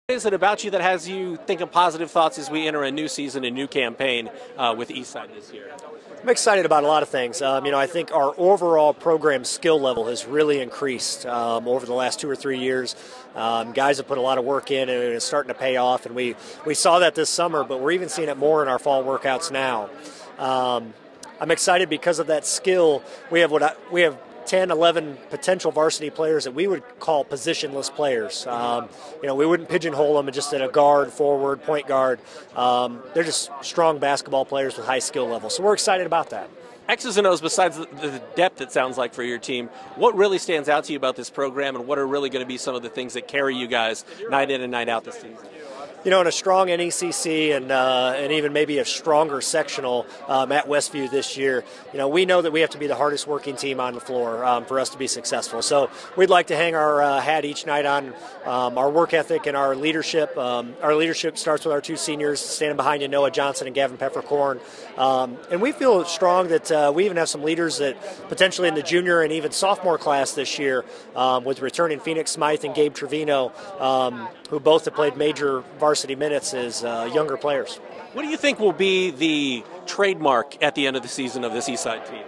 What is it about you that has you thinking positive thoughts as we enter a new season, a new campaign with Eastside this year? I'm excited about a lot of things. I think our overall program skill level has really increased over the last 2 or 3 years. Guys have put a lot of work in, and it's starting to pay off. And we saw that this summer, but we're even seeing it more in our fall workouts now. I'm excited because of that skill. We have 10, 11 potential varsity players that we would call positionless players. We wouldn't pigeonhole them just at a guard, forward, point guard. They're just strong basketball players with high skill level. So we're excited about that. X's and O's, besides the depth it sounds like for your team, what really stands out to you about this program, and what are really going to be some of the things that carry you guys night in and night out this season? In a strong NECC and even maybe a stronger sectional at Westview this year, we know that we have to be the hardest working team on the floor for us to be successful. So we'd like to hang our hat each night on our work ethic and our leadership. Our leadership starts with our 2 seniors standing behind you, Noah Johnson and Gavin Peppercorn. And we feel strong that we even have some leaders that potentially in the junior and even sophomore class this year with returning Phoenix Smythe and Gabe Trevino, who both have played major varsity minutes as younger players. What do you think will be the trademark at the end of the season of this Eastside team?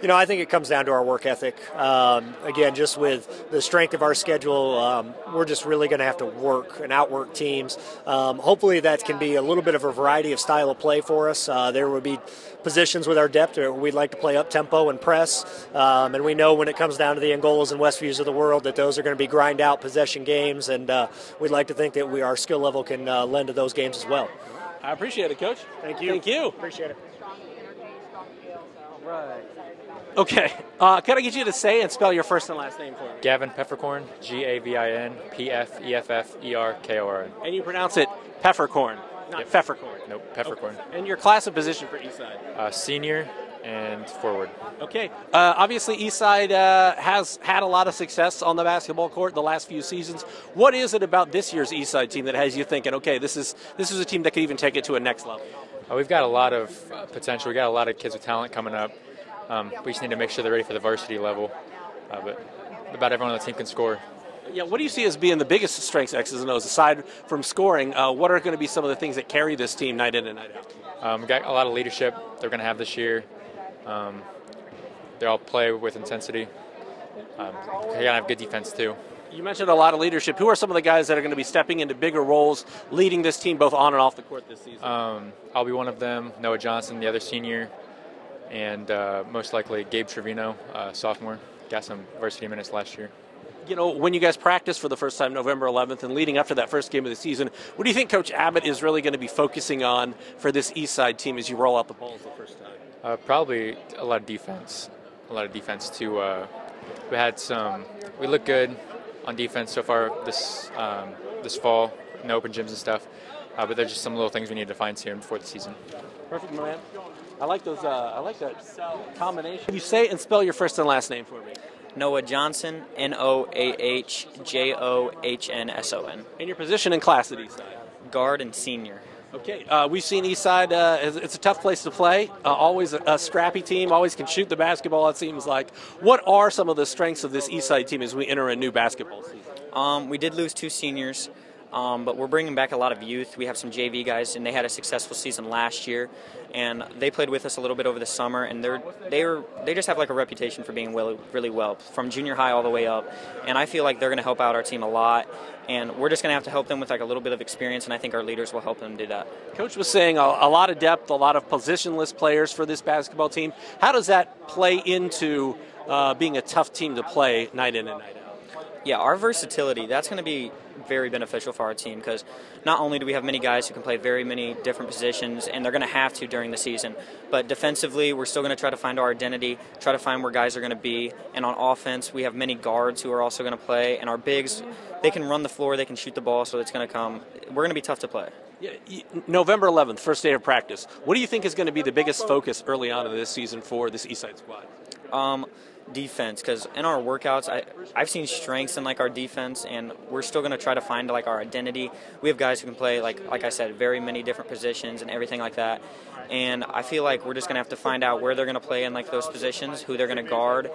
I think it comes down to our work ethic. Again, just with the strength of our schedule, we're just really going to have to work and outwork teams. Hopefully that can be a little bit of a variety of style of play for us. There will be positions with our depth where we'd like to play up-tempo and press. And we know when it comes down to the Angolas and Westviews of the world that those are going to be grind-out possession games. And we'd like to think that our skill level can lend to those games as well. I appreciate it, Coach. Thank you. Thank you. Appreciate it. Right. Okay. Can I get you to say and spell your first and last name for me? Gavin Peppercorn, Gavin Peffefferkorn. And you pronounce it Peppercorn, not Pfefferkorn. Nope, Peppercorn. Okay. And your class and position for Eastside? Senior and forward. Okay. Obviously, Eastside has had a lot of success on the basketball court the last few seasons. What is it about this year's Eastside team that has you thinking, okay, this is a team that could even take it to a next level? We've got a lot of potential. We've got a lot of kids with talent coming up. We just need to make sure they're ready for the varsity level. But about everyone on the team can score. Yeah, what do you see as being the biggest strengths, X's and O's, aside from scoring? What are going to be some of the things that carry this team night in and night out? We've got a lot of leadership they're going to have this year. They all play with intensity. They got to have good defense, too. You mentioned a lot of leadership. Who are some of the guys that are going to be stepping into bigger roles, leading this team both on and off the court this season? I'll be one of them. Noah Johnson, the other senior, and most likely Gabe Trevino, sophomore. Got some varsity minutes last year. When you guys practice for the first time November 11th and leading up to that first game of the season, what do you think Coach Abbott is really going to be focusing on for this Eastside team as you roll out the balls the first time? Probably a lot of defense. A lot of defense, too. We look good on defense so far this fall in the open gyms and stuff, but there's just some little things we need to fine-tune before the season. Perfect, man. I like those. I like that combination. Can you say and spell your first and last name for me? Noah Johnson, Noahjohnson. And your position in class at Eastside? Guard and senior. Okay, we've seen Eastside. It's a tough place to play. Always a scrappy team. Always can shoot the basketball, it seems like. What are some of the strengths of this Eastside team as we enter a new basketball season? We did lose 2 seniors, but we're bringing back a lot of youth. We have some JV guys, and they had a successful season last year. And they played with us a little bit over the summer, and they just have like a reputation for being really well, from junior high all the way up. And I feel like they're going to help out our team a lot, and we're just going to have to help them with like a little bit of experience, and I think our leaders will help them do that. Coach was saying a lot of depth, a lot of positionless players for this basketball team. How does that play into being a tough team to play night in and night out? Yeah, our versatility, that's going to be very beneficial for our team, because not only do we have many guys who can play very many different positions, and they're going to have to during the season, but defensively we're still going to try to find our identity, try to find where guys are going to be, and on offense we have many guards who are also going to play, and our bigs, they can run the floor, they can shoot the ball, so it's going to come. We're going to be tough to play. Yeah, November 11th, first day of practice. What do you think is going to be the biggest focus early on in this season for this Eastside squad? Defense, because in our workouts I've seen strengths in like our defense, and we're still going to try to find like our identity. We have guys who can play like I said, very many different positions and everything like that, and I feel like we're just going to have to find out where they're going to play in like those positions, who they're going to guard,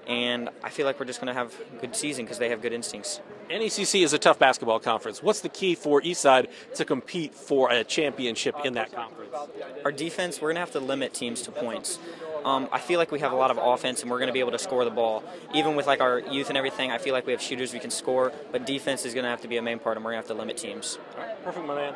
and I feel like we're just going to have a good season because they have good instincts. NECC is a tough basketball conference. What's the key for Eastside to compete for a championship in that conference? Our defense, we're going to have to limit teams to points. I feel like we have a lot of offense, and we're going to be able to score the ball. Even with like our youth and everything, I feel like we have shooters we can score, but defense is going to have to be a main part, and we're going to have to limit teams. All right, perfect, my man.